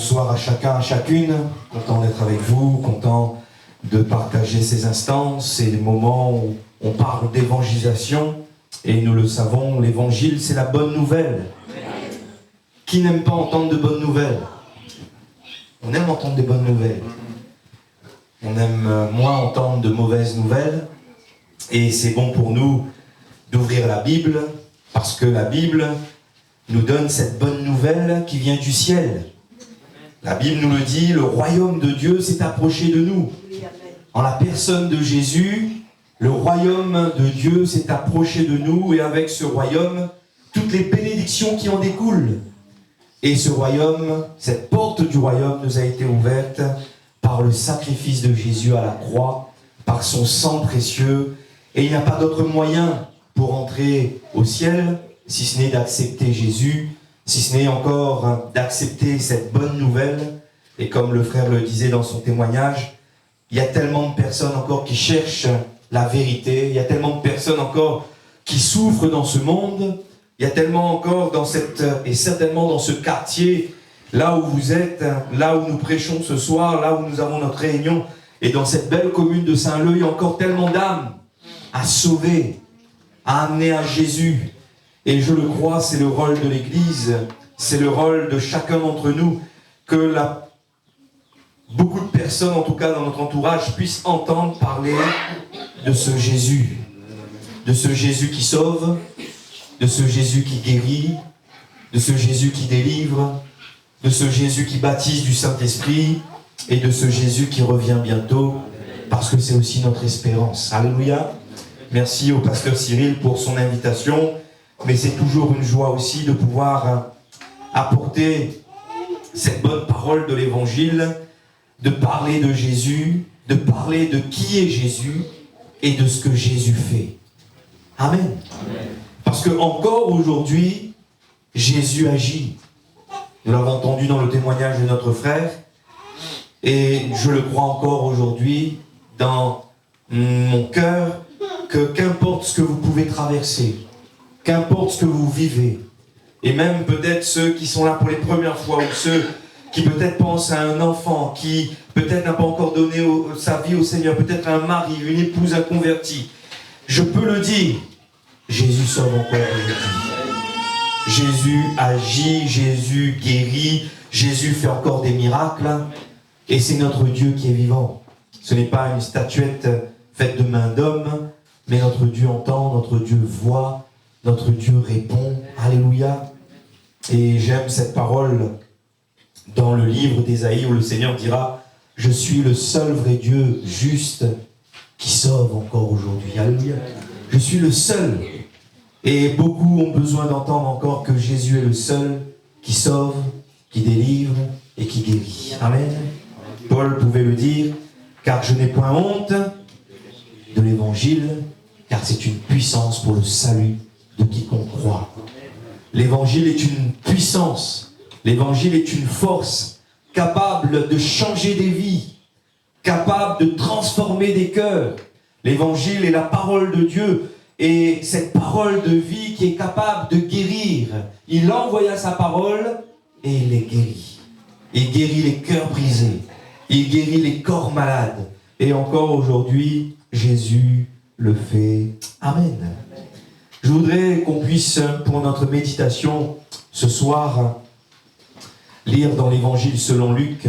Bonsoir à chacun, à chacune. Content d'être avec vous, content de partager ces instants, ces moments où on parle d'évangélisation. Et nous le savons, l'évangile, c'est la bonne nouvelle. Qui n'aime pas entendre de bonnes nouvelles? On aime entendre des bonnes nouvelles. On aime moins entendre de mauvaises nouvelles. Et c'est bon pour nous d'ouvrir la Bible, parce que la Bible nous donne cette bonne nouvelle qui vient du ciel. La Bible nous le dit, le royaume de Dieu s'est approché de nous. En la personne de Jésus, le royaume de Dieu s'est approché de nous, et avec ce royaume, toutes les bénédictions qui en découlent. Et ce royaume, cette porte du royaume nous a été ouverte par le sacrifice de Jésus à la croix, par son sang précieux. Et il n'y a pas d'autre moyen pour entrer au ciel, si ce n'est d'accepter Jésus, si ce n'est encore d'accepter cette bonne nouvelle. Et comme le frère le disait dans son témoignage, il y a tellement de personnes encore qui cherchent la vérité, il y a tellement de personnes encore qui souffrent dans ce monde, il y a tellement encore dans et certainement dans ce quartier, là où vous êtes, là où nous prêchons ce soir, là où nous avons notre réunion, et dans cette belle commune de Saint-Leu, il y a encore tellement d'âmes à sauver, à amener à Jésus. Et je le crois, c'est le rôle de l'Église, c'est le rôle de chacun d'entre nous, que beaucoup de personnes, en tout cas dans notre entourage, puissent entendre parler de ce Jésus qui sauve, de ce Jésus qui guérit, de ce Jésus qui délivre, de ce Jésus qui baptise du Saint-Esprit, et de ce Jésus qui revient bientôt, parce que c'est aussi notre espérance. Alléluia. Merci au pasteur Cyril pour son invitation. Mais c'est toujours une joie aussi de pouvoir apporter cette bonne parole de l'Évangile, de parler de Jésus, de parler de qui est Jésus et de ce que Jésus fait. Amen. Amen. Parce que encore aujourd'hui, Jésus agit. Nous l'avons entendu dans le témoignage de notre frère, et je le crois encore aujourd'hui dans mon cœur, que qu'importe ce que vous pouvez traverser, qu'importe ce que vous vivez, et même peut-être ceux qui sont là pour les premières fois, ou ceux qui peut-être pensent à un enfant, qui peut-être n'a pas encore donné sa vie au Seigneur, peut-être un mari, une épouse inconvertie, je peux le dire, Jésus sauve encore aujourd'hui. Jésus agit, Jésus guérit, Jésus fait encore des miracles, et c'est notre Dieu qui est vivant. Ce n'est pas une statuette faite de main d'homme, mais notre Dieu entend, notre Dieu voit, notre Dieu répond. Alléluia. Et j'aime cette parole dans le livre d'Ésaïe où le Seigneur dira « Je suis le seul vrai Dieu juste qui sauve encore aujourd'hui. » Alléluia. Je suis le seul. Et beaucoup ont besoin d'entendre encore que Jésus est le seul qui sauve, qui délivre et qui guérit. Amen. Paul pouvait le dire « Car je n'ai point honte de l'Évangile, car c'est une puissance pour le salut de quiconque croit. » L'Évangile est une puissance, l'Évangile est une force capable de changer des vies, capable de transformer des cœurs. L'Évangile est la parole de Dieu, et cette parole de vie qui est capable de guérir. Il envoya sa parole et il les guérit. Il guérit les cœurs brisés, il guérit les corps malades. Et encore aujourd'hui, Jésus le fait. Amen. Je voudrais qu'on puisse, pour notre méditation ce soir, lire dans l'Évangile selon Luc,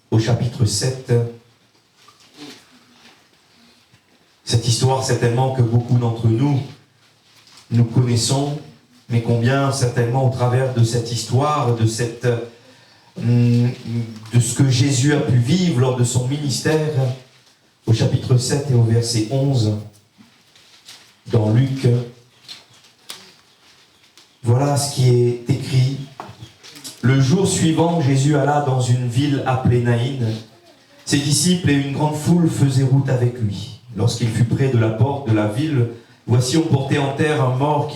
au chapitre 7. Cette histoire, certainement, que beaucoup d'entre nous connaissons, mais combien, certainement, au travers de cette histoire, de ce que Jésus a pu vivre lors de son ministère, au chapitre 7 et au verset 11, dans Luc, voilà ce qui est écrit. Le jour suivant, Jésus alla dans une ville appelée Naïn. Ses disciples et une grande foule faisaient route avec lui. Lorsqu'il fut près de la porte de la ville, voici on portait en terre un mort,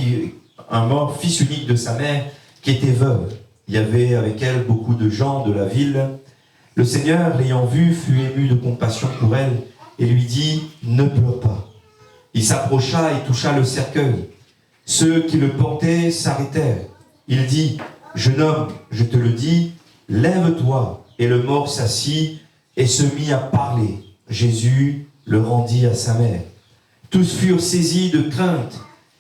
fils unique de sa mère, qui était veuve. Il y avait avec elle beaucoup de gens de la ville. Le Seigneur, l'ayant vue, fut ému de compassion pour elle et lui dit « Ne pleure pas ». Il s'approcha et toucha le cercueil. Ceux qui le portaient s'arrêtèrent. Il dit « Jeune homme, je te le dis, lève-toi. Et le mort s'assit et se mit à parler. Jésus le rendit à sa mère. Tous furent saisis de crainte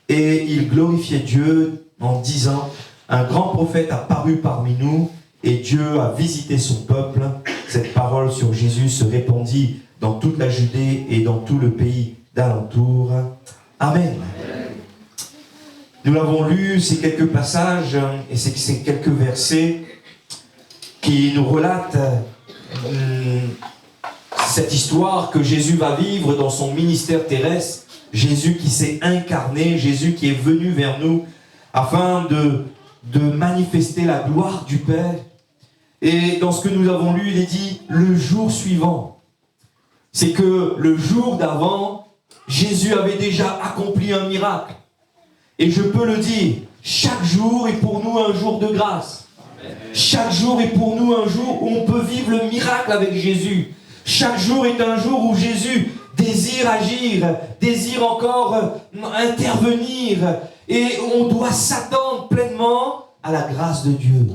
et ils glorifiaient Dieu en disant, un grand prophète a paru parmi nous et Dieu a visité son peuple. Cette parole sur Jésus se répandit dans toute la Judée et dans tout le pays d'alentour. Amen. Nous l'avons lu, ces quelques passages et ces quelques versets qui nous relatent cette histoire que Jésus va vivre dans son ministère terrestre. Jésus qui s'est incarné, Jésus qui est venu vers nous afin de manifester la gloire du Père. Et dans ce que nous avons lu, il est dit le jour suivant. C'est que le jour d'avant, Jésus avait déjà accompli un miracle. Et je peux le dire, chaque jour est pour nous un jour de grâce. Chaque jour est pour nous un jour où on peut vivre le miracle avec Jésus. Chaque jour est un jour où Jésus désire agir, désire encore intervenir. Et on doit s'attendre pleinement à la grâce de Dieu.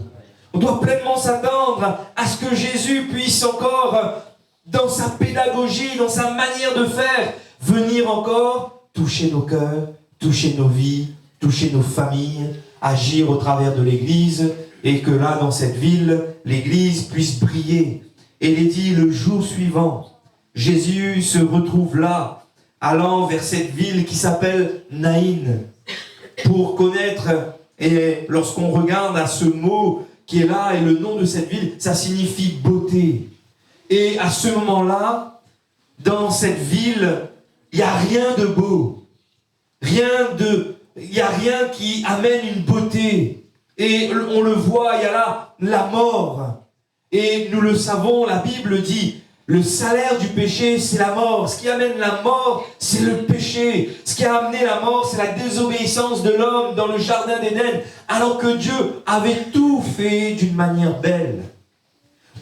On doit pleinement s'attendre à ce que Jésus puisse encore, dans sa pédagogie, dans sa manière de faire, venir encore toucher nos cœurs, toucher nos vies, toucher nos familles, agir au travers de l'Église, et que là, dans cette ville, l'Église puisse briller. Et il est dit, le jour suivant, Jésus se retrouve là, allant vers cette ville qui s'appelle Naïn, pour connaître, et lorsqu'on regarde à ce mot qui est là, et le nom de cette ville, ça signifie beauté. Et à ce moment-là, dans cette ville, il n'y a rien de beau. Il n'y a rien qui amène une beauté. Et on le voit, il y a là la mort. Et nous le savons, la Bible dit, le salaire du péché, c'est la mort. Ce qui amène la mort, c'est le péché. Ce qui a amené la mort, c'est la désobéissance de l'homme dans le jardin d'Éden. Alors que Dieu avait tout fait d'une manière belle.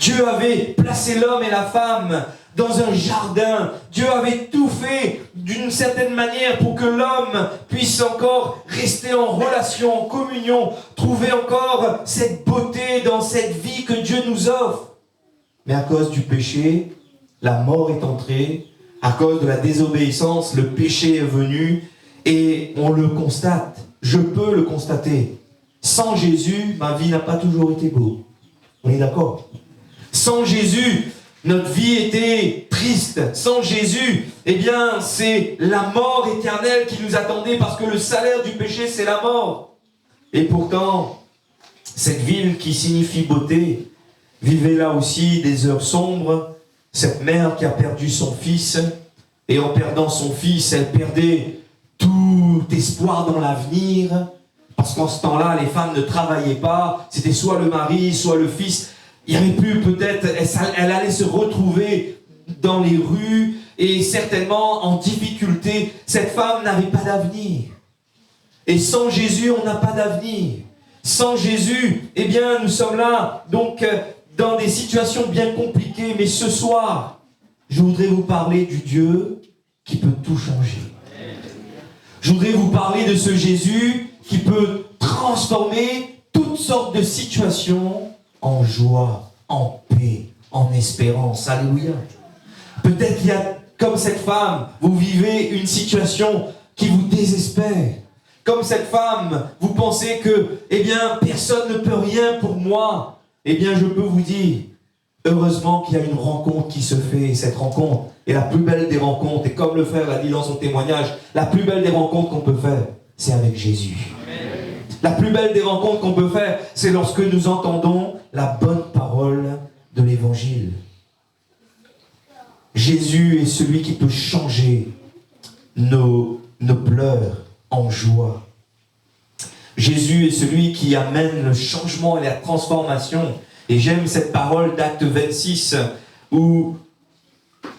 Dieu avait placé l'homme et la femme dans un jardin. Dieu avait tout fait d'une certaine manière pour que l'homme puisse encore rester en relation, en communion, trouver encore cette beauté dans cette vie que Dieu nous offre. Mais à cause du péché, la mort est entrée. À cause de la désobéissance, le péché est venu. Et on le constate. Je peux le constater. Sans Jésus, ma vie n'a pas toujours été beau. On est d'accord? Sans Jésus, notre vie était triste. Sans Jésus, eh bien, c'est la mort éternelle qui nous attendait parce que le salaire du péché, c'est la mort. Et pourtant, cette ville qui signifie beauté, vivait là aussi des heures sombres. Cette mère qui a perdu son fils, et en perdant son fils, elle perdait tout espoir dans l'avenir, parce qu'en ce temps-là, les femmes ne travaillaient pas, c'était soit le mari, soit le fils. Il n'y avait plus peut-être, elle allait se retrouver dans les rues, et certainement en difficulté. Cette femme n'avait pas d'avenir. Et sans Jésus, on n'a pas d'avenir. Sans Jésus, eh bien, nous sommes là, donc, dans des situations bien compliquées. Mais ce soir, je voudrais vous parler du Dieu qui peut tout changer. Je voudrais vous parler de ce Jésus qui peut transformer toutes sortes de situations en joie, en paix, en espérance. Alléluia. Peut-être qu'il y a, comme cette femme, vous vivez une situation qui vous désespère. Comme cette femme, vous pensez que, eh bien, personne ne peut rien pour moi. Eh bien, je peux vous dire, heureusement qu'il y a une rencontre qui se fait. Et cette rencontre est la plus belle des rencontres. Et comme le frère l'a dit dans son témoignage, la plus belle des rencontres qu'on peut faire, c'est avec Jésus. Amen. La plus belle des rencontres qu'on peut faire, c'est lorsque nous entendons la bonne parole de l'Évangile. Jésus est celui qui peut changer nos pleurs en joie. Jésus est celui qui amène le changement et la transformation. Et j'aime cette parole d'Acte 26 où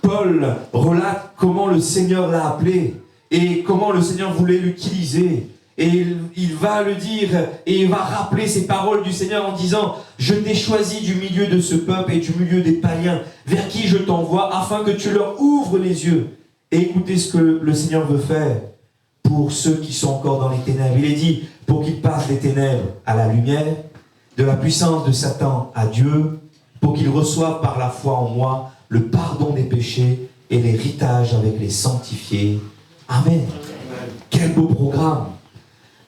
Paul relate comment le Seigneur l'a appelé et comment le Seigneur voulait l'utiliser. Et il va le dire et il va rappeler ces paroles du Seigneur en disant « Je t'ai choisi du milieu de ce peuple et du milieu des païens vers qui je t'envoie afin que tu leur ouvres les yeux. » Et écoutez ce que le Seigneur veut faire pour ceux qui sont encore dans les ténèbres. Il est dit pour qu'ils passent des ténèbres à la lumière de la puissance de Satan à Dieu, pour qu'il reçoive par la foi en moi le pardon des péchés et l'héritage avec les sanctifiés. Amen. Amen. Quel beau programme,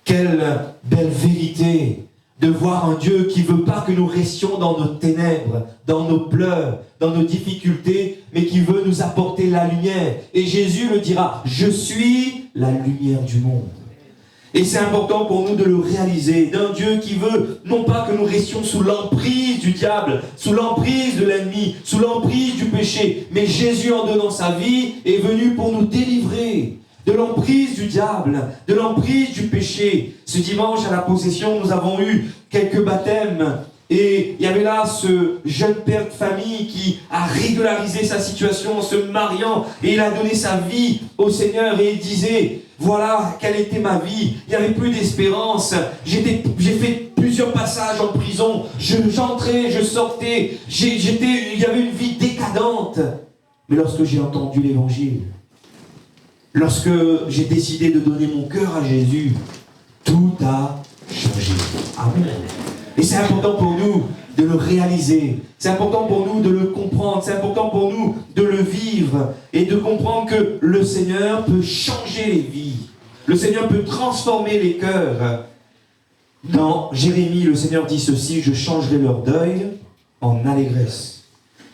quelle belle vérité de voir un Dieu qui ne veut pas que nous restions dans nos ténèbres, dans nos pleurs, dans nos difficultés, mais qui veut nous apporter la lumière. Et Jésus le dira, je suis la lumière du monde. Et c'est important pour nous de le réaliser, d'un Dieu qui veut non pas que nous restions sous l'emprise du diable, sous l'emprise de l'ennemi, sous l'emprise du péché, mais Jésus, en donnant sa vie, est venu pour nous délivrer de l'emprise du diable, de l'emprise du péché. Ce dimanche, à la possession, nous avons eu quelques baptêmes. Et il y avait là ce jeune père de famille qui a régularisé sa situation en se mariant. Et il a donné sa vie au Seigneur. Et il disait, voilà quelle était ma vie. Il n'y avait plus d'espérance. J'ai fait plusieurs passages en prison. J'entrais, je sortais. Il y avait une vie décadente. Mais lorsque j'ai entendu l'évangile, lorsque j'ai décidé de donner mon cœur à Jésus, tout a changé. Amen. Et c'est important pour nous de le réaliser. C'est important pour nous de le comprendre. C'est important pour nous de le vivre. Et de comprendre que le Seigneur peut changer les vies. Le Seigneur peut transformer les cœurs. Dans Jérémie, le Seigneur dit ceci, je changerai leur deuil en allégresse.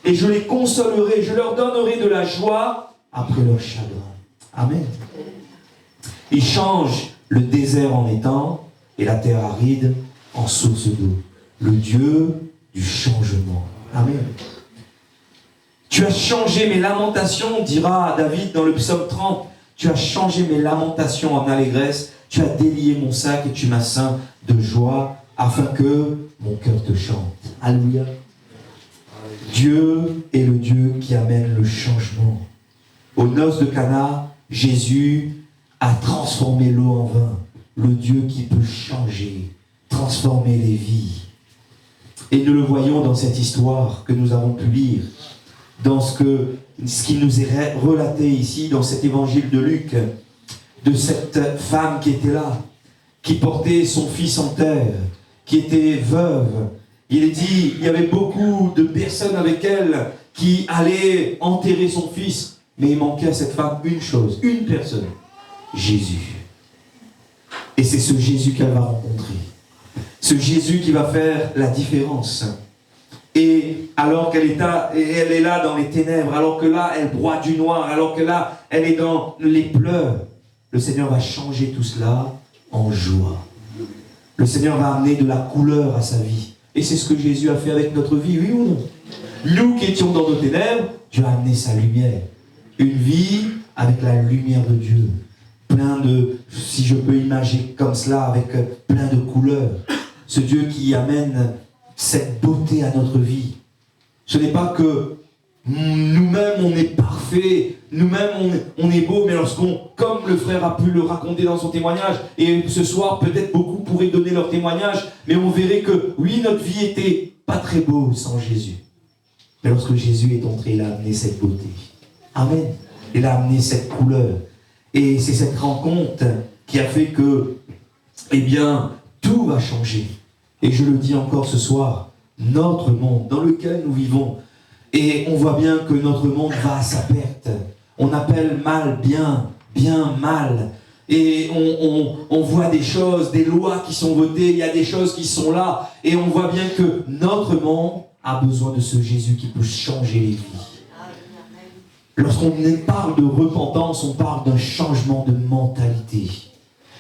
Et je les consolerai, je leur donnerai de la joie après leur chagrin. Amen. Il change le désert en étang et la terre aride en source d'eau. Le Dieu du changement. Amen. Tu as changé mes lamentations, dira David dans le psaume 30. Tu as changé mes lamentations en allégresse. Tu as délié mon sac et tu m'as ceint de joie afin que mon cœur te chante. Alléluia. Dieu est le Dieu qui amène le changement. Aux noces de Cana, Jésus a transformé l'eau en vin. Le Dieu qui peut changer, transformer les vies. Et nous le voyons dans cette histoire que nous avons pu lire, dans ce qui nous est relaté ici, dans cet évangile de Luc, de cette femme qui était là, qui portait son fils en terre, qui était veuve. Il est dit, il y avait beaucoup de personnes avec elle qui allaient enterrer son fils, mais il manquait à cette femme une chose, une personne, Jésus. Et c'est ce Jésus qu'elle va rencontrer. Ce Jésus qui va faire la différence. Et alors qu'elle est là dans les ténèbres, alors que là, elle broie du noir, alors que là, elle est dans les pleurs, le Seigneur va changer tout cela en joie. Le Seigneur va amener de la couleur à sa vie. Et c'est ce que Jésus a fait avec notre vie, oui ou non? Nous qui étions dans nos ténèbres, Dieu a amené sa lumière. Une vie avec la lumière de Dieu. Plein de, si je peux imaginer comme cela, avec plein de couleurs. Ce Dieu qui amène cette beauté à notre vie. Ce n'est pas que nous-mêmes on est parfait, nous-mêmes on est beau, mais lorsqu'on, comme le frère a pu le raconter dans son témoignage, et ce soir peut-être beaucoup pourraient donner leur témoignage, mais on verrait que oui, notre vie était pas très beau sans Jésus. Mais lorsque Jésus est entré, il a amené cette beauté. Amen. Il a amené cette couleur. Et c'est cette rencontre qui a fait que, eh bien, tout va changer. Et je le dis encore ce soir, notre monde dans lequel nous vivons, et on voit bien que notre monde va à sa perte. On appelle mal bien, bien mal. Et on voit des choses, des lois qui sont votées, il y a des choses qui sont là. Et on voit bien que notre monde a besoin de ce Jésus qui peut changer les vies. Lorsqu'on parle de repentance, on parle d'un changement de mentalité.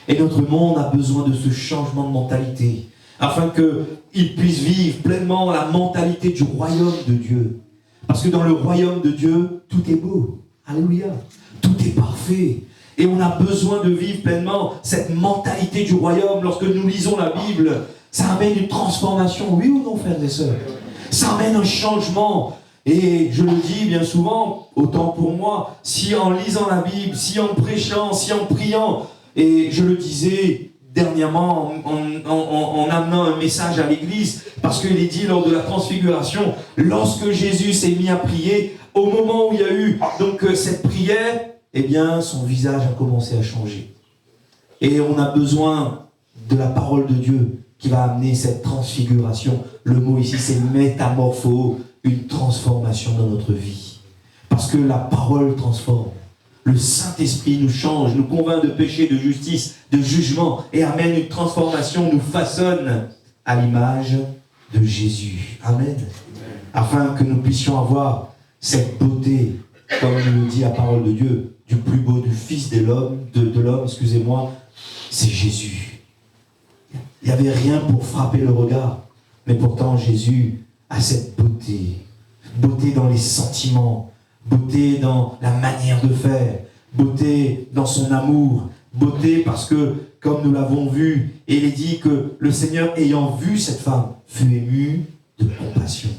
Et notre monde a besoin de ce changement de mentalité, afin qu'il puisse vivre pleinement la mentalité du royaume de Dieu. Parce que dans le royaume de Dieu, tout est beau. Alléluia. Tout est parfait. Et on a besoin de vivre pleinement cette mentalité du royaume. Lorsque nous lisons la Bible, ça amène une transformation. Oui ou non, frères et sœurs? Ça amène un changement. Et je le dis bien souvent, autant pour moi, si en lisant la Bible, si en prêchant, si en priant, et je le disais dernièrement en amenant un message à l'église, parce qu'il est dit lors de la transfiguration, lorsque Jésus s'est mis à prier, au moment où il y a eu donc cette prière, eh bien son visage a commencé à changer. Et on a besoin de la parole de Dieu qui va amener cette transfiguration. Le mot ici, c'est métamorpho, une transformation dans notre vie. Parce que la parole transforme. Le Saint-Esprit nous change, nous convainc de péché, de justice, de jugement, et amène une transformation, nous façonne à l'image de Jésus. Amen. Afin que nous puissions avoir cette beauté, comme nous le dit la parole de Dieu, du plus beau du Fils de l'homme, c'est Jésus. Il n'y avait rien pour frapper le regard, mais pourtant Jésus a cette beauté. Beauté dans les sentiments, beauté dans la manière de faire, beauté dans son amour, beauté parce que, comme nous l'avons vu, et il est dit que le Seigneur, ayant vu cette femme, fut ému de compassion.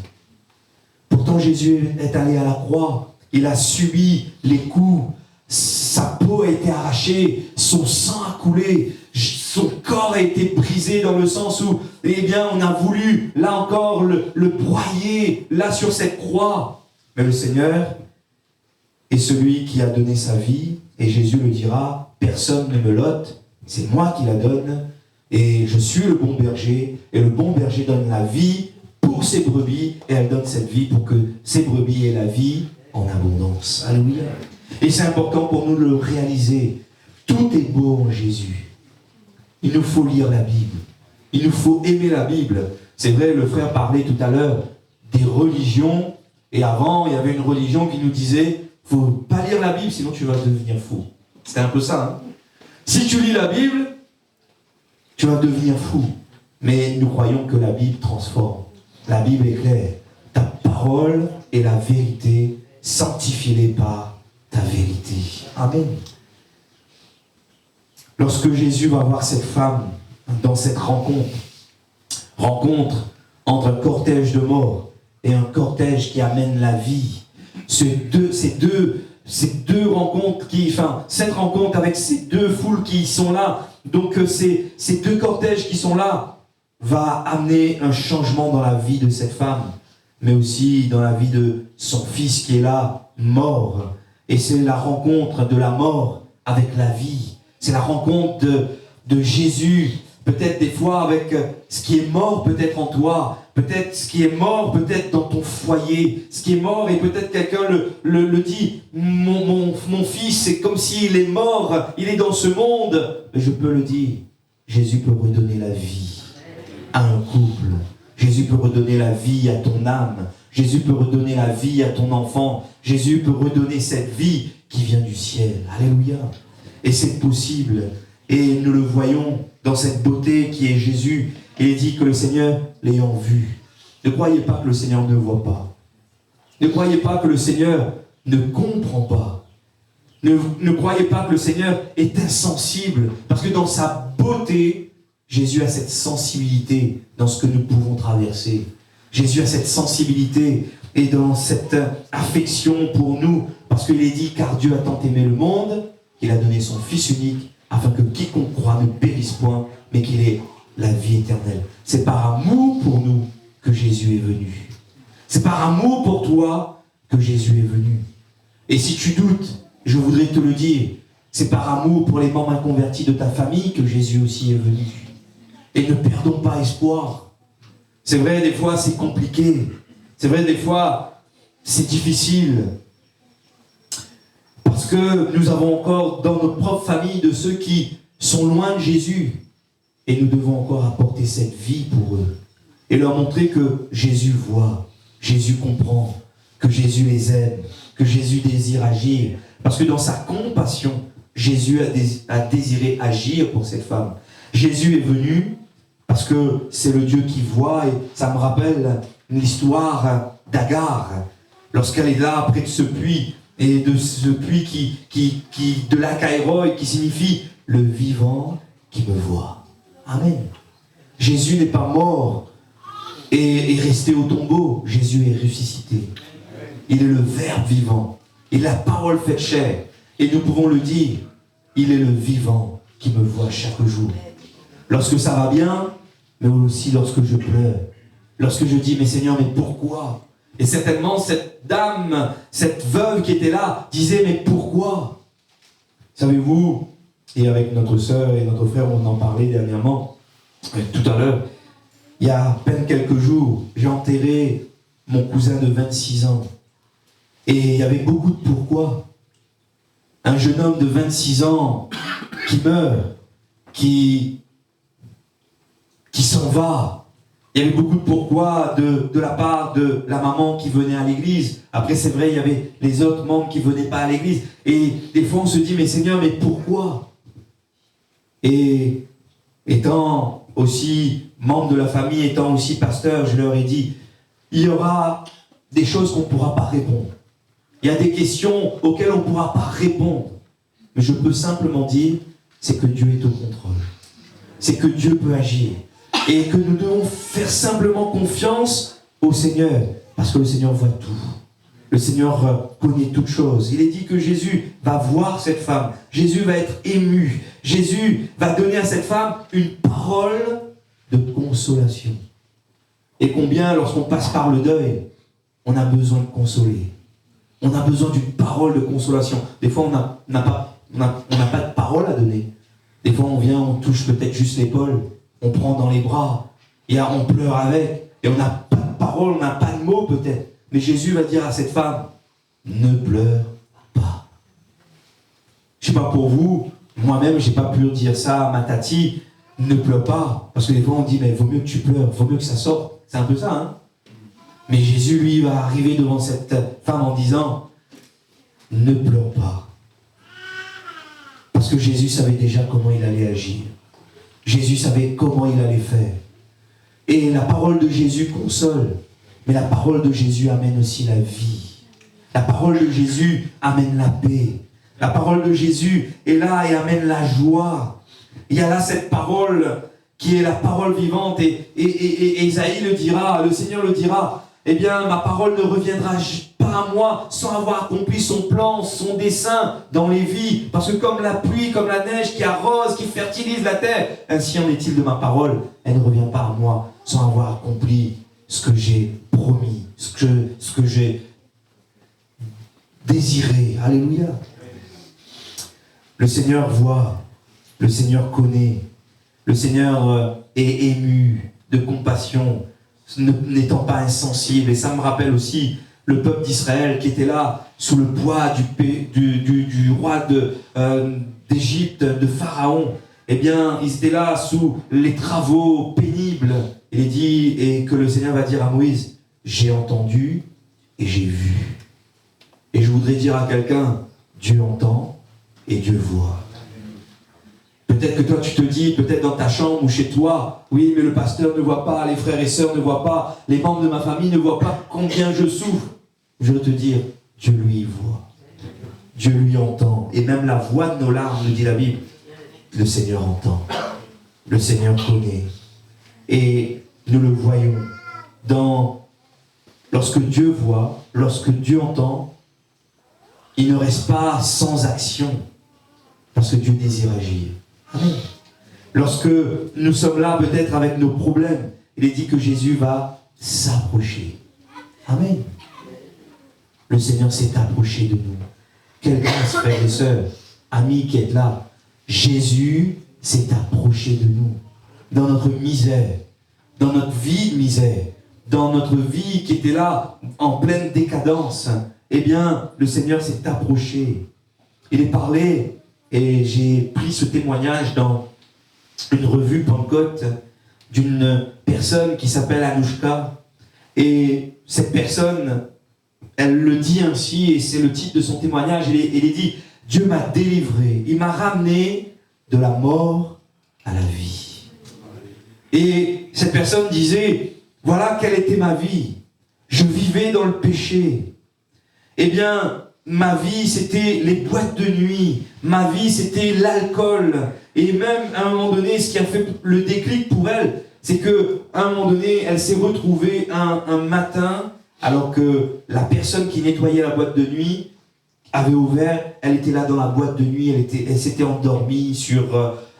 Pourtant Jésus est allé à la croix, il a subi les coups, sa peau a été arrachée, son sang a coulé, son corps a été brisé dans le sens où, eh bien, on a voulu, là encore, le broyer, là sur cette croix. Mais le Seigneur est celui qui a donné sa vie, et Jésus le dira, personne ne me l'ôte, c'est moi qui la donne, et je suis le bon berger, et le bon berger donne la vie pour ses brebis, et elle donne cette vie pour que ses brebis aient la vie en abondance. Alléluia. Et c'est important pour nous de le réaliser. Tout est beau en Jésus. Il nous faut lire la Bible. Il nous faut aimer la Bible. C'est vrai, le frère parlait tout à l'heure des religions. Et avant, il y avait une religion qui nous disait « il ne faut pas lire la Bible, sinon tu vas devenir fou ». C'était un peu ça. Hein. Si tu lis la Bible, tu vas devenir fou. Mais nous croyons que la Bible transforme. La Bible est claire. Ta parole est la vérité. Sanctifie-les par ta vérité. Amen. Lorsque Jésus va voir cette femme dans cette rencontre entre un cortège de mort et un cortège qui amène la vie, ces deux rencontres cette rencontre avec ces deux foules qui sont là, donc ces deux cortèges qui sont là, va amener un changement dans la vie de cette femme, mais aussi dans la vie de son fils qui est là, mort. Et c'est la rencontre de la mort avec la vie. C'est la rencontre de Jésus, peut-être des fois avec ce qui est mort peut-être en toi, peut-être ce qui est mort peut-être dans ton foyer, ce qui est mort et peut-être quelqu'un le dit, mon fils c'est comme s'il est mort, il est dans ce monde. Mais je peux le dire, Jésus peut redonner la vie à un couple, Jésus peut redonner la vie à ton âme, Jésus peut redonner la vie à ton enfant, Jésus peut redonner cette vie qui vient du ciel. Alléluia. Et c'est possible. Et nous le voyons dans cette beauté qui est Jésus. Il est dit que le Seigneur l'ayant vu. Ne croyez pas que le Seigneur ne voit pas. Ne croyez pas que le Seigneur ne comprend pas. Ne croyez pas que le Seigneur est insensible. Parce que dans sa beauté, Jésus a cette sensibilité dans ce que nous pouvons traverser. Jésus a cette sensibilité et dans cette affection pour nous. Parce qu'il est dit, car Dieu a tant aimé le monde, qu'il a donné son Fils unique, afin que quiconque croit ne périsse point, mais qu'il ait la vie éternelle. C'est par amour pour nous que Jésus est venu. C'est par amour pour toi que Jésus est venu. Et si tu doutes, je voudrais te le dire, c'est par amour pour les membres inconvertis de ta famille que Jésus aussi est venu. Et ne perdons pas espoir. C'est vrai, des fois c'est compliqué. C'est vrai, des fois c'est difficile. Parce que nous avons encore dans notre propre famille de ceux qui sont loin de Jésus. Et nous devons encore apporter cette vie pour eux. Et leur montrer que Jésus voit, Jésus comprend, que Jésus les aime, que Jésus désire agir. Parce que dans sa compassion, Jésus a désiré agir pour cette femme. Jésus est venu parce que c'est le Dieu qui voit. Et ça me rappelle l'histoire d'Agar. Lorsqu'elle est là près de ce puits, et de ce puits de l'Akaïroi, qui signifie le vivant qui me voit. Amen. Jésus n'est pas mort et resté au tombeau. Jésus est ressuscité. Il est le Verbe vivant. Il est la parole faite chair. Et nous pouvons le dire, il est le vivant qui me voit chaque jour. Lorsque ça va bien, mais aussi lorsque je pleure. Lorsque je dis, mais Seigneur, mais pourquoi ? Et certainement, cette dame, cette veuve qui était là, disait, mais pourquoi ? Savez-vous, et avec notre sœur et notre frère, on en parlait dernièrement, tout à l'heure, Il y a à peine quelques jours, j'ai enterré mon cousin de 26 ans. Et il y avait beaucoup de pourquoi. Un jeune homme de 26 ans qui meurt, qui s'en va. Il y avait beaucoup de pourquoi de la part de la maman qui venait à l'église. Après, c'est vrai, il y avait les autres membres qui ne venaient pas à l'église. Et des fois, on se dit, mais Seigneur, mais pourquoi? Et étant aussi membre de la famille, étant aussi pasteur, je leur ai dit, il y aura des choses qu'on ne pourra pas répondre. Il y a des questions auxquelles on ne pourra pas répondre. Mais je peux simplement dire, c'est que Dieu est au contrôle. C'est que Dieu peut agir. Et que nous devons faire simplement confiance au Seigneur. Parce que le Seigneur voit tout. Le Seigneur connaît toutes choses. Il est dit que Jésus va voir cette femme. Jésus va être ému. Jésus va donner à cette femme une parole de consolation. Et combien, lorsqu'on passe par le deuil, on a besoin de consoler. On a besoin d'une parole de consolation. Des fois, on n'a pas de parole à donner. Des fois, on vient, on touche peut-être juste l'épaule, on prend dans les bras, et on pleure avec, et on n'a pas de parole, on n'a pas de mots peut-être. Mais Jésus va dire à cette femme, ne pleure pas. Je ne sais pas pour vous, moi-même, je n'ai pas pu dire ça à ma tati, ne pleure pas. Parce que des fois, on dit, mais il vaut mieux que tu pleures, il vaut mieux que ça sorte. C'est un peu ça, hein. Mais Jésus, lui, va arriver devant cette femme en disant, ne pleure pas. Parce que Jésus savait déjà comment il allait agir. Jésus savait comment il allait faire. Et la parole de Jésus console. Mais la parole de Jésus amène aussi la vie. La parole de Jésus amène la paix. La parole de Jésus est là et amène la joie. Il y a là cette parole qui est la parole vivante. Et Isaïe le dira, le Seigneur le dira. Eh bien, ma parole ne reviendra pas à moi sans avoir accompli son plan, son dessein dans les vies. Parce que comme la pluie, comme la neige qui arrose, qui fertilise la terre, ainsi en est-il de ma parole. Elle ne revient pas à moi sans avoir accompli ce que j'ai promis, ce que j'ai désiré. Alléluia. Le Seigneur voit, le Seigneur connaît, le Seigneur est ému de compassion, n'étant pas insensible. Et ça me rappelle aussi le peuple d'Israël qui était là sous le poids du roi d'Égypte, de Pharaon. Eh bien, ils étaient là sous les travaux pénibles. Il est dit, et que le Seigneur va dire à Moïse, j'ai entendu et j'ai vu. Et je voudrais dire à quelqu'un, Dieu entend et Dieu voit. Peut-être que toi tu te dis, peut-être dans ta chambre ou chez toi, oui mais le pasteur ne voit pas, les frères et sœurs ne voient pas, les membres de ma famille ne voient pas combien je souffre. Je veux te dire, Dieu lui voit. Dieu lui entend. Et même la voix de nos larmes, nous dit la Bible, le Seigneur entend. Le Seigneur connaît. Et nous le voyons lorsque Dieu voit, lorsque Dieu entend, il ne reste pas sans action. Parce que Dieu désire agir. Amen. Lorsque nous sommes là peut-être avec nos problèmes, il est dit que Jésus va s'approcher. Amen. Le Seigneur s'est approché de nous. Quelle grâce, frères et sœurs, amis qui êtes là. Jésus s'est approché de nous. Dans notre misère, dans notre vie de misère, dans notre vie qui était là en pleine décadence, eh bien, le Seigneur s'est approché. Il est parlé. Et j'ai pris ce témoignage dans une revue Pentecôte d'une personne qui s'appelle Anouchka. Et cette personne, elle le dit ainsi, et c'est le titre de son témoignage. Il est dit, Dieu m'a délivré, il m'a ramené de la mort à la vie. Et cette personne disait, voilà quelle était ma vie. Je vivais dans le péché. Eh bien, ma vie, c'était les boîtes de nuit. Ma vie, c'était l'alcool. Et même, à un moment donné, ce qui a fait le déclic pour elle, c'est qu'à un moment donné, elle s'est retrouvée un matin, alors que la personne qui nettoyait la boîte de nuit avait ouvert, elle était là dans la boîte de nuit, elle s'était endormie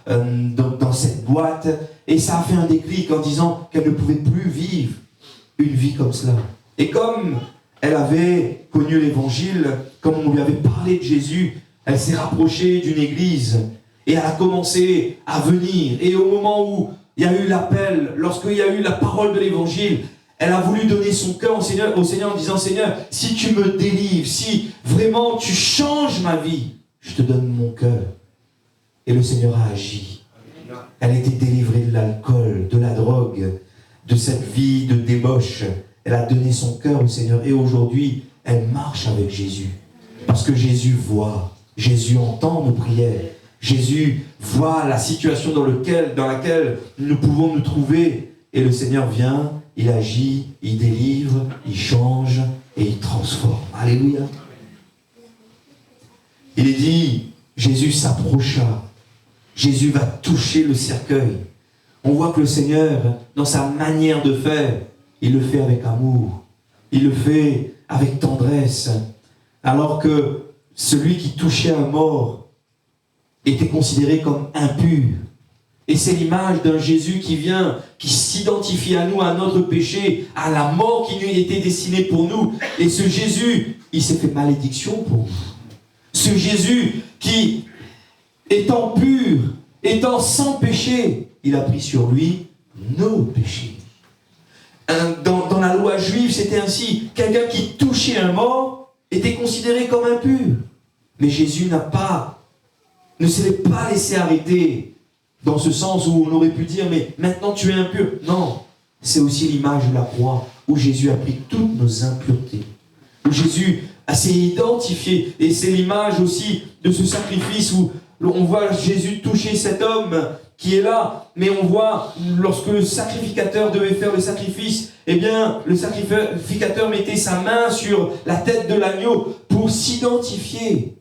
dans cette boîte. Et ça a fait un déclic en disant qu'elle ne pouvait plus vivre une vie comme cela. Et comme elle avait connu l'évangile, comme on lui avait parlé de Jésus, elle s'est rapprochée d'une église et elle a commencé à venir. Et au moment où il y a eu l'appel, lorsqu'il y a eu la parole de l'évangile, elle a voulu donner son cœur au Seigneur en disant, Seigneur, si tu me délivres, si vraiment tu changes ma vie, je te donne mon cœur. Et le Seigneur a agi. Elle a été délivrée de l'alcool, de la drogue, de cette vie de débauche. Elle a donné son cœur au Seigneur. Et aujourd'hui, elle marche avec Jésus. Parce que Jésus voit, Jésus entend nos prières. Jésus voit la situation dans laquelle nous pouvons nous trouver. Et le Seigneur vient, il agit, il délivre, il change et il transforme. Alléluia. Il est dit, Jésus s'approcha. Jésus va toucher le cercueil. On voit que le Seigneur, dans sa manière de faire, il le fait avec amour. Il le fait avec tendresse. Alors que celui qui touchait un mort était considéré comme impur. Et c'est l'image d'un Jésus qui vient, qui s'identifie à nous, à notre péché, à la mort qui lui était destinée pour nous. Et ce Jésus, il s'est fait malédiction pour nous. Ce Jésus qui, étant pur, étant sans péché, il a pris sur lui nos péchés. Dans la loi juive, c'était ainsi. Quelqu'un qui touchait un mort était considéré comme impur. Mais Jésus ne s'est pas laissé arrêter dans ce sens où on aurait pu dire, mais maintenant tu es impur. Non, c'est aussi l'image de la croix, où Jésus a pris toutes nos impuretés. Où Jésus s'est identifié. Et c'est l'image aussi de ce sacrifice où on voit Jésus toucher cet homme qui est là, mais on voit, lorsque le sacrificateur devait faire le sacrifice, eh bien, le sacrificateur mettait sa main sur la tête de l'agneau pour s'identifier.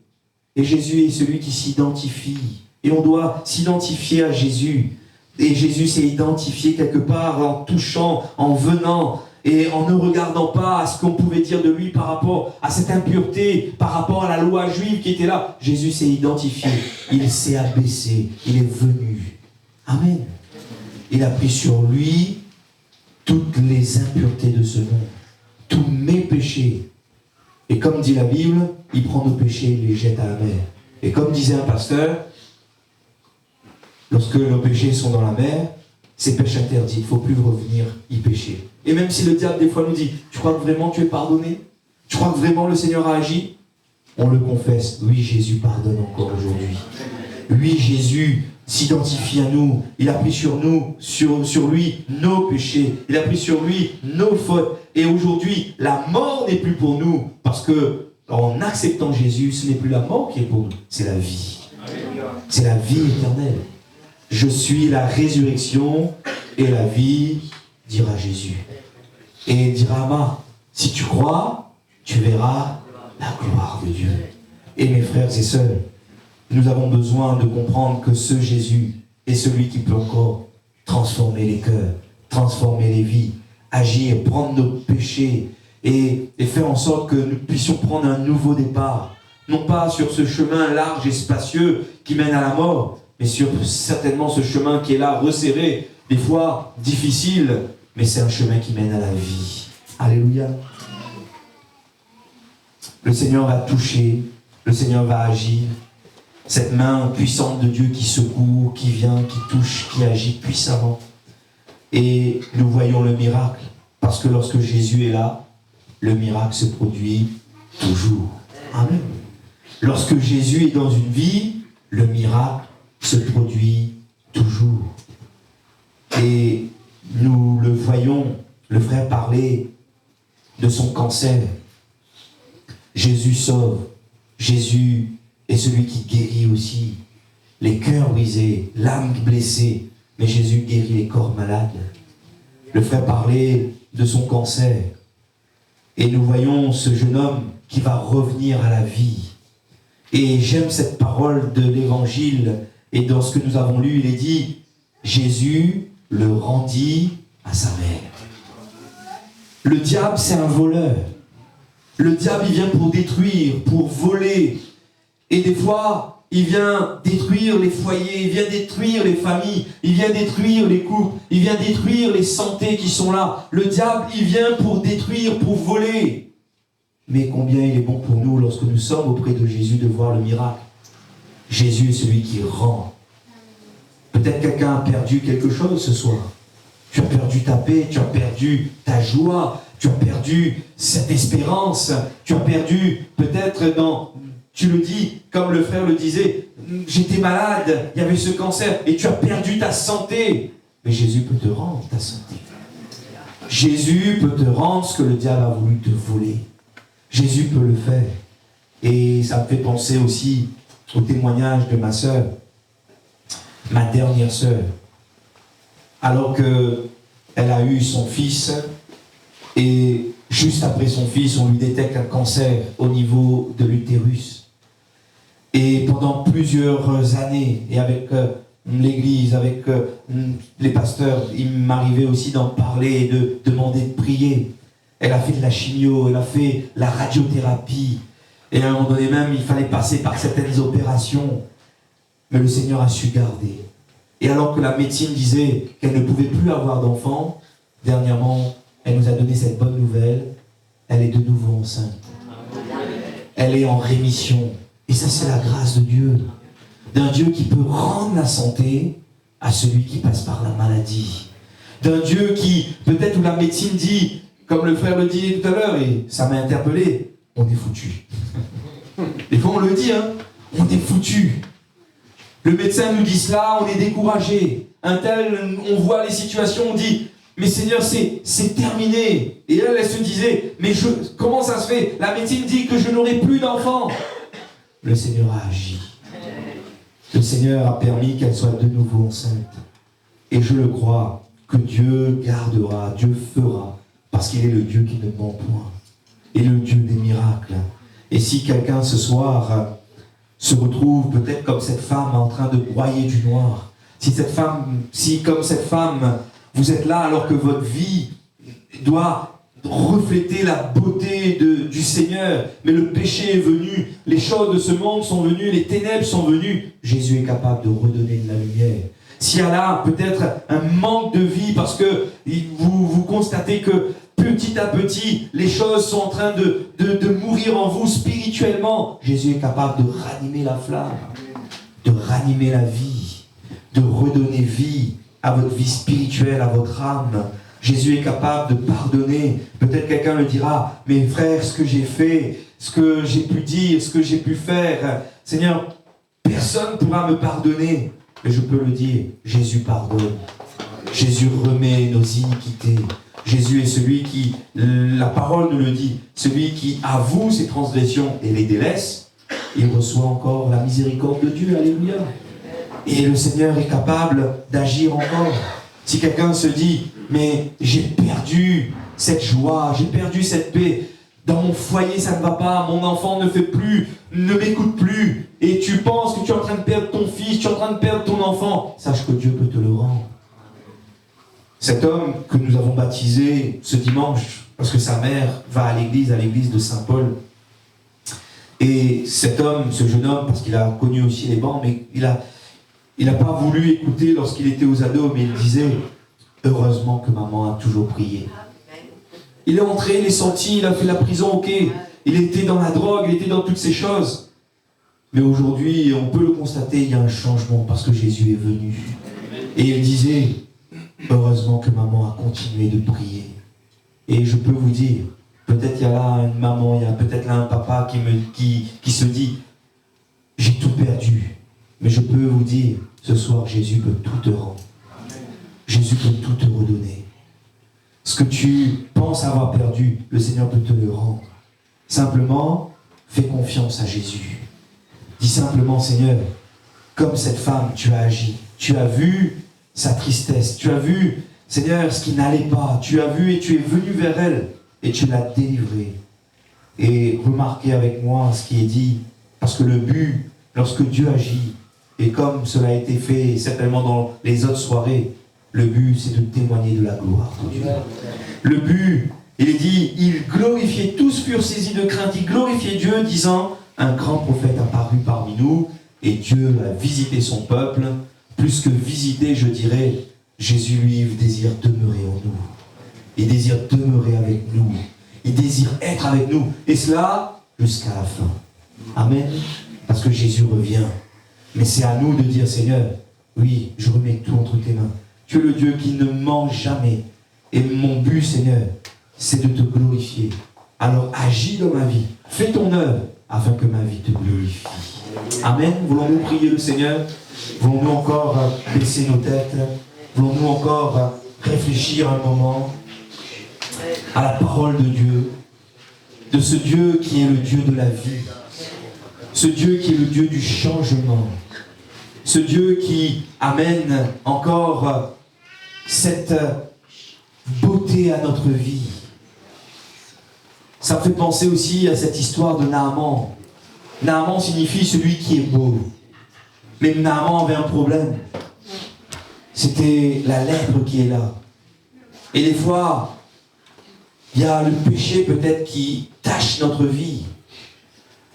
Et Jésus est celui qui s'identifie. Et on doit s'identifier à Jésus. Et Jésus s'est identifié quelque part en touchant, en venant, et en ne regardant pas à ce qu'on pouvait dire de lui par rapport à cette impureté, par rapport à la loi juive qui était là. Jésus s'est identifié, il s'est abaissé, il est venu. Amen. Il a pris sur lui toutes les impuretés de ce monde, tous mes péchés. Et comme dit la Bible, il prend nos péchés et les jette à la mer. Et comme disait un pasteur, lorsque nos péchés sont dans la mer, c'est péché interdit, il ne faut plus revenir y pécher. Et même si le diable des fois nous dit, tu crois que vraiment tu es pardonné? Tu crois que vraiment le Seigneur a agi? On le confesse, oui, Jésus pardonne encore aujourd'hui. Oui, Jésus s'identifie à nous, il a pris sur nous, sur lui, nos péchés, il a pris sur lui nos fautes. Et aujourd'hui, la mort n'est plus pour nous, parce que en acceptant Jésus, ce n'est plus la mort qui est pour nous, c'est la vie. C'est la vie éternelle. Je suis la résurrection et la vie, dira Jésus. Et il dira, Ama, si tu crois, tu verras la gloire de Dieu. Et mes frères et sœurs, nous avons besoin de comprendre que ce Jésus est celui qui peut encore transformer les cœurs, transformer les vies, agir, prendre nos péchés et faire en sorte que nous puissions prendre un nouveau départ. Non pas sur ce chemin large et spacieux qui mène à la mort, mais sur certainement ce chemin qui est là, resserré, des fois difficile, mais c'est un chemin qui mène à la vie. Alléluia. Le Seigneur va toucher, le Seigneur va agir. Cette main puissante de Dieu qui secoue, qui vient, qui touche, qui agit puissamment. Et nous voyons le miracle, parce que lorsque Jésus est là, le miracle se produit toujours. Amen. Lorsque Jésus est dans une vie, le miracle se produit toujours. Et nous le voyons, le frère parlait de son cancer. Jésus sauve. Jésus est celui qui guérit aussi les cœurs brisés, l'âme blessée. Mais Jésus guérit les corps malades. Le frère parlait de son cancer. Et nous voyons ce jeune homme qui va revenir à la vie. Et j'aime cette parole de l'évangile. Et dans ce que nous avons lu, il est dit, Jésus le rendit à sa mère. Le diable, c'est un voleur. Le diable, il vient pour détruire, pour voler. Et des fois, il vient détruire les foyers, il vient détruire les familles, il vient détruire les couples, il vient détruire les santé qui sont là. Le diable, il vient pour détruire, pour voler. Mais combien il est bon pour nous, lorsque nous sommes auprès de Jésus, de voir le miracle. Jésus est celui qui rend. Peut-être quelqu'un a perdu quelque chose ce soir. Tu as perdu ta paix, tu as perdu ta joie, tu as perdu cette espérance, tu as perdu peut-être tu le dis, comme le frère le disait, j'étais malade, il y avait ce cancer, et tu as perdu ta santé. Mais Jésus peut te rendre ta santé. Jésus peut te rendre ce que le diable a voulu te voler. Jésus peut le faire. Et ça me fait penser aussi au témoignage de ma sœur, ma dernière sœur. Alors qu'elle a eu son fils, et juste après son fils, on lui détecte un cancer au niveau de l'utérus. Et pendant plusieurs années, et avec l'église, avec les pasteurs, il m'arrivait aussi d'en parler et de demander de prier. Elle a fait de la chimio, elle a fait la radiothérapie, et à un moment donné même, il fallait passer par certaines opérations. Mais le Seigneur a su garder. Et alors que la médecine disait qu'elle ne pouvait plus avoir d'enfants, dernièrement, elle nous a donné cette bonne nouvelle. Elle est de nouveau enceinte. Elle est en rémission. Et ça, c'est la grâce de Dieu. D'un Dieu qui peut rendre la santé à celui qui passe par la maladie. D'un Dieu qui, peut-être où la médecine dit, comme le frère le dit tout à l'heure, et ça m'a interpellé, on est foutu. Des fois, on le dit, hein, on est foutu. Le médecin nous dit cela, on est découragé. Un tel, on voit les situations, on dit, mais Seigneur, c'est terminé. Et elle se disait, mais comment ça se fait? La médecine dit que je n'aurai plus d'enfants. Le Seigneur a agi. Le Seigneur a permis qu'elle soit de nouveau enceinte. Et je le crois, que Dieu gardera, Dieu fera, parce qu'il est le Dieu qui ne ment point. Et le Dieu des miracles. Et si quelqu'un ce soir se retrouve peut-être comme cette femme en train de broyer du noir, si comme cette femme, vous êtes là alors que votre vie doit refléter la beauté du Seigneur, mais le péché est venu, les choses de ce monde sont venues, les ténèbres sont venues, Jésus est capable de redonner de la lumière. S'il y a là peut-être un manque de vie parce que vous constatez que petit à petit, les choses sont en train de mourir en vous spirituellement, Jésus est capable de ranimer la flamme, de ranimer la vie, de redonner vie à votre vie spirituelle, à votre âme. Jésus est capable de pardonner. Peut-être quelqu'un le dira, mais frère, ce que j'ai fait, ce que j'ai pu dire, ce que j'ai pu faire, Seigneur, personne ne pourra me pardonner. Mais je peux le dire, Jésus pardonne. Jésus remet nos iniquités. Jésus est celui qui, la parole nous le dit, celui qui avoue ses transgressions et les délaisse, il reçoit encore la miséricorde de Dieu. Alléluia. Et le Seigneur est capable d'agir encore. Si quelqu'un se dit, mais j'ai perdu cette joie, j'ai perdu cette paix, dans mon foyer ça ne va pas, mon enfant ne m'écoute plus, et tu penses que tu es en train de perdre ton fils, tu es en train de perdre ton enfant, sache que Dieu peut te le rendre. Cet homme que nous avons baptisé ce dimanche, parce que sa mère va à l'église de Saint-Paul, et cet homme, ce jeune homme, parce qu'il a connu aussi les bancs, mais il n'a pas voulu écouter lorsqu'il était aux ados, mais il disait, heureusement que maman a toujours prié. Il est entré, il est sorti, il a fait la prison, ok, il était dans la drogue, il était dans toutes ces choses. Mais aujourd'hui, on peut le constater, il y a un changement parce que Jésus est venu. Et il disait, heureusement que maman a continué de prier. Et je peux vous dire, peut-être il y a là une maman, il y a peut-être là un papa qui se dit, j'ai tout perdu. Mais je peux vous dire, ce soir, Jésus peut tout te rendre. Jésus peut tout te redonner. Ce que tu penses avoir perdu, le Seigneur peut te le rendre. Simplement, fais confiance à Jésus. Dis simplement, Seigneur, comme cette femme, tu as agi. Tu as vu sa tristesse. Tu as vu, Seigneur, ce qui n'allait pas. Tu as vu et tu es venu vers elle et tu l'as délivrée. Et remarquez avec moi ce qui est dit, parce que le but, lorsque Dieu agit, et comme cela a été fait certainement dans les autres soirées, le but c'est de témoigner de la gloire de Dieu. Le but, il est dit, ils glorifiaient, tous furent saisis de crainte, ils glorifiaient Dieu, disant, un grand prophète apparut parmi nous, et Dieu a visité son peuple, plus que visiter, je dirais, Jésus lui désire demeurer en nous. Il désire demeurer avec nous. Il désire être avec nous. Et cela jusqu'à la fin. Amen. Parce que Jésus revient. Mais c'est à nous de dire, Seigneur, Oui, je remets tout entre tes mains. Tu es le Dieu qui ne ment jamais. Et mon but, Seigneur, c'est de te glorifier. Alors agis dans ma vie. Fais ton œuvre afin que ma vie te glorifie. Amen. Voulons-nous prier le Seigneur? Voulons-nous encore baisser nos têtes? Voulons-nous encore réfléchir un moment à la parole de Dieu, de ce Dieu qui est le Dieu de la vie, ce Dieu qui est le Dieu du changement, ce Dieu qui amène encore cette beauté à notre vie. Ça me fait penser aussi à cette histoire de Naaman. Naaman signifie celui qui est beau. Mais Naaman avait un problème. C'était la lèpre qui est là. Et des fois, il y a le péché peut-être qui tache notre vie.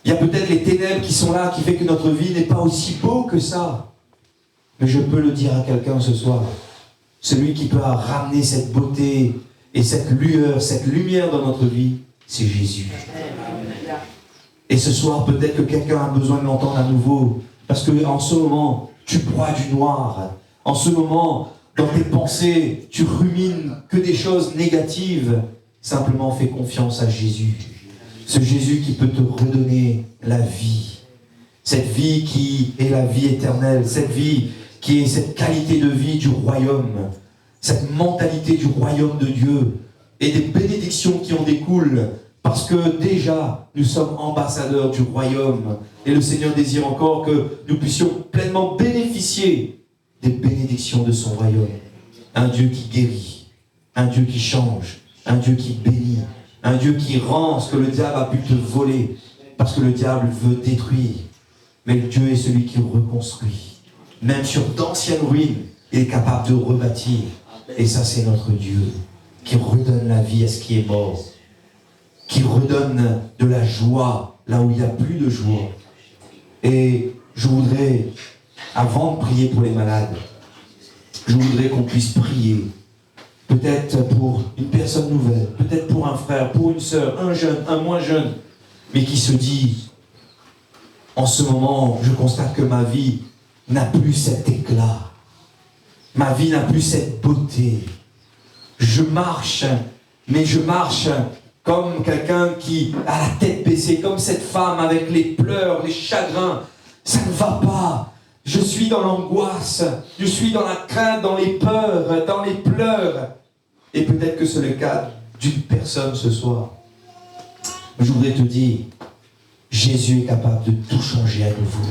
Il y a peut-être les ténèbres qui sont là, qui fait que notre vie n'est pas aussi beau que ça. Mais je peux le dire à quelqu'un ce soir. Celui qui peut ramener cette beauté et cette lueur, cette lumière dans notre vie, c'est Jésus. Et ce soir, peut-être que quelqu'un a besoin de l'entendre à nouveau. Parce qu'en ce moment, tu broies du noir. En ce moment, dans tes pensées, tu rumines que des choses négatives. Simplement fais confiance à Jésus. Ce Jésus qui peut te redonner la vie. Cette vie qui est la vie éternelle. Cette vie qui est cette qualité de vie du royaume. Cette mentalité du royaume de Dieu. Et des bénédictions qui en découlent. Parce que déjà, nous sommes ambassadeurs du royaume. Et le Seigneur désire encore que nous puissions pleinement bénéficier des bénédictions de son royaume. Un Dieu qui guérit. Un Dieu qui change. Un Dieu qui bénit. Un Dieu qui rend ce que le diable a pu te voler. Parce que le diable veut détruire. Mais Dieu est celui qui reconstruit. Même sur d'anciennes ruines, il est capable de rebâtir. Et ça, c'est notre Dieu. Qui redonne la vie à ce qui est mort. Qui redonne de la joie là où il n'y a plus de joie. Et je voudrais, avant de prier pour les malades, je voudrais qu'on puisse prier. Peut-être pour une personne nouvelle, peut-être pour un frère, pour une sœur, un jeune, un moins jeune, mais qui se dit, en ce moment, je constate que ma vie n'a plus cet éclat. Ma vie n'a plus cette beauté. Je marche, mais je marche comme quelqu'un qui a la tête baissée, comme cette femme avec les pleurs, les chagrins. Ça ne va pas. Je suis dans l'angoisse, je suis dans la crainte, dans les peurs, dans les pleurs. Et peut-être que c'est le cas d'une personne ce soir. Je voudrais te dire, Jésus est capable de tout changer à nouveau.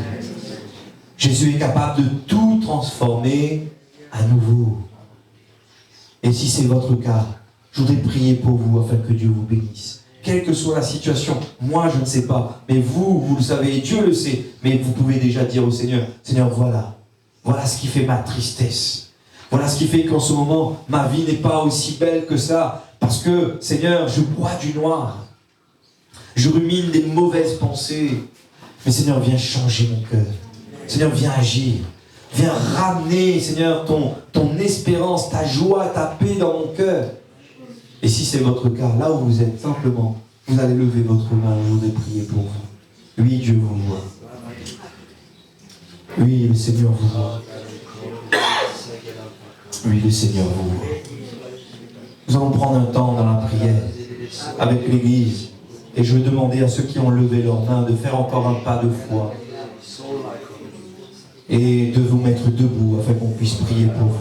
Jésus est capable de tout transformer à nouveau. Et si c'est votre cas, je voudrais prier pour vous afin que Dieu vous bénisse. Quelle que soit la situation, moi je ne sais pas, mais vous le savez, Dieu le sait. Mais vous pouvez déjà dire au Seigneur, Seigneur, voilà ce qui fait ma tristesse. Voilà ce qui fait qu'en ce moment, ma vie n'est pas aussi belle que ça. Parce que, Seigneur, je bois du noir. Je rumine des mauvaises pensées. Mais Seigneur, viens changer mon cœur. Seigneur, viens agir. Viens ramener, Seigneur, ton espérance, ta joie, ta paix dans mon cœur. Et si c'est votre cas, là où vous êtes, simplement, vous allez lever votre main et vous allez prier pour vous. Oui, Dieu vous voit. Oui, le Seigneur vous voit. Oui, le Seigneur vous voit. Nous allons prendre un temps dans la prière avec l'Église. Et je vais demander à ceux qui ont levé leurs mains de faire encore un pas de foi. Et de vous mettre debout afin qu'on puisse prier pour vous.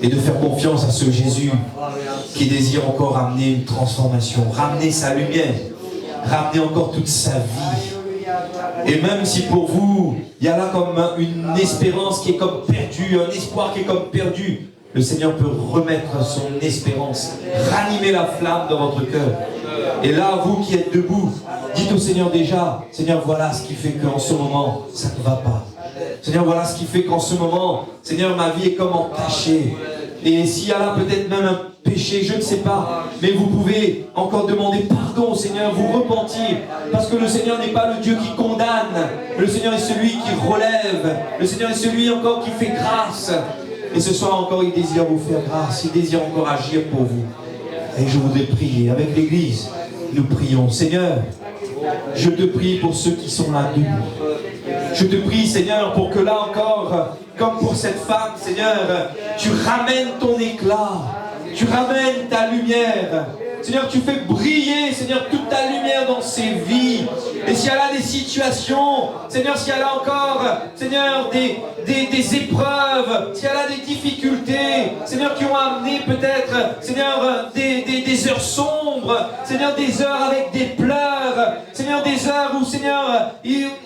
Et de faire confiance à ce Jésus qui désire encore amener une transformation, ramener sa lumière, ramener encore toute sa vie. Et même si pour vous, il y a là comme une espérance qui est comme perdue, un espoir qui est comme perdu, le Seigneur peut remettre son espérance, ranimer la flamme dans votre cœur. Et là, vous qui êtes debout, dites au Seigneur déjà, Seigneur, voilà ce qui fait qu'en ce moment, ça ne va pas. Seigneur, voilà ce qui fait qu'en ce moment, Seigneur, ma vie est comme entachée. Et s'il y a là peut-être même un péché, je ne sais pas, mais vous pouvez encore demander pardon au Seigneur, vous repentir, parce que le Seigneur n'est pas le Dieu qui condamne, le Seigneur est celui qui relève, le Seigneur est celui encore qui fait grâce. Et ce soir encore, il désire vous faire grâce, il désire encore agir pour vous. Et je voudrais prier avec l'Église. Nous prions, Seigneur, je te prie pour ceux qui sont là debout. Je te prie, Seigneur, pour que là encore, comme pour cette femme, Seigneur, tu ramènes ton éclat, tu ramènes ta lumière. Seigneur, tu fais briller, Seigneur, toute ta lumière dans ses vies. Et s'il y a là des situations, Seigneur, s'il y a là encore, Seigneur, des épreuves, s'il y a là des difficultés, Seigneur, qui ont amené peut-être, Seigneur, des heures sombres, Seigneur, des heures avec des pleurs, Seigneur, des heures où, Seigneur,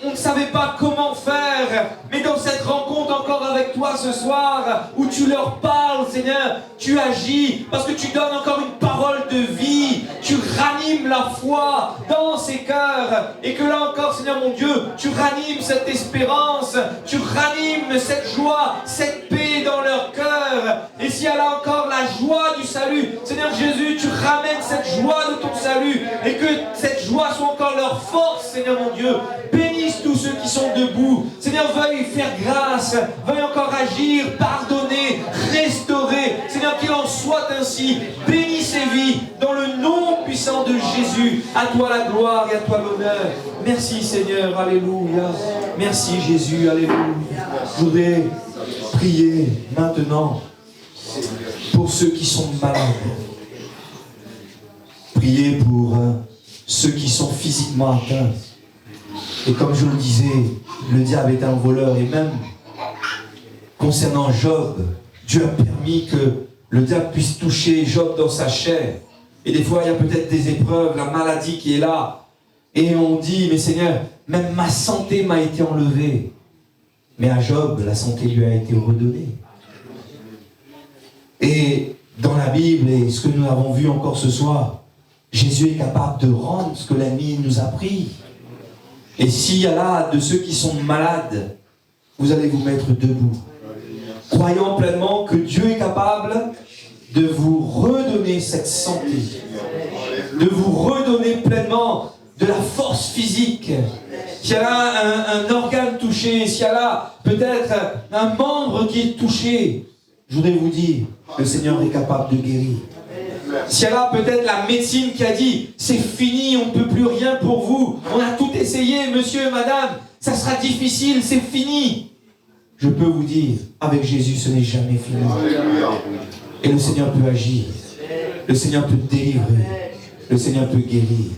on ne savait pas comment faire. Mais dans cette rencontre encore avec toi ce soir, où tu leur parles, Seigneur, tu agis, parce que tu donnes encore une parole de vie, tu ranimes la foi dans ces cœurs, et que là encore, Seigneur mon Dieu, tu ranimes cette espérance, tu ranimes cette joie, cette paix dans leur cœur. Et s'il y a là encore la joie du salut, Seigneur Jésus, tu ramènes cette joie de ton salut, et que cette joie soit encore leur force, Seigneur mon Dieu. Bénisse tous ceux qui sont debout, Seigneur, veuille faire grâce, veuille encore agir, pardonner, restaurer, Seigneur, qu'il en soit ainsi. Bénis ces vies dans le nom puissant de Jésus. À toi la gloire et à toi l'honneur. Merci Seigneur, alléluia. Merci Jésus, alléluia. Je voudrais prier maintenant pour ceux qui sont malades. Prier pour ceux qui sont physiquement atteints. Et comme je le disais, le diable est un voleur. Et même concernant Job, Dieu a permis que le diable puisse toucher Job dans sa chair. Et des fois, il y a peut-être des épreuves, la maladie qui est là. Et on dit, mais Seigneur, même ma santé m'a été enlevée. Mais à Job, la santé lui a été redonnée. Et dans la Bible, et ce que nous avons vu encore ce soir, Jésus est capable de rendre ce que l'ennemi nous a pris. Et s'il y a là de ceux qui sont malades, vous allez vous mettre debout, croyant pleinement que Dieu est capable de vous redonner cette santé, de vous redonner pleinement de la force physique. S'il y a là un organe touché, s'il y a là peut-être un membre qui est touché, je voudrais vous dire, le Seigneur est capable de guérir. S'il y a là peut-être la médecine qui a dit, c'est fini, on ne peut plus rien pour vous, on a tout essayé, monsieur et madame, ça sera difficile, c'est fini. Je peux vous dire, avec Jésus, ce n'est jamais fini. Et le Seigneur peut agir, le Seigneur peut délivrer, le Seigneur peut guérir.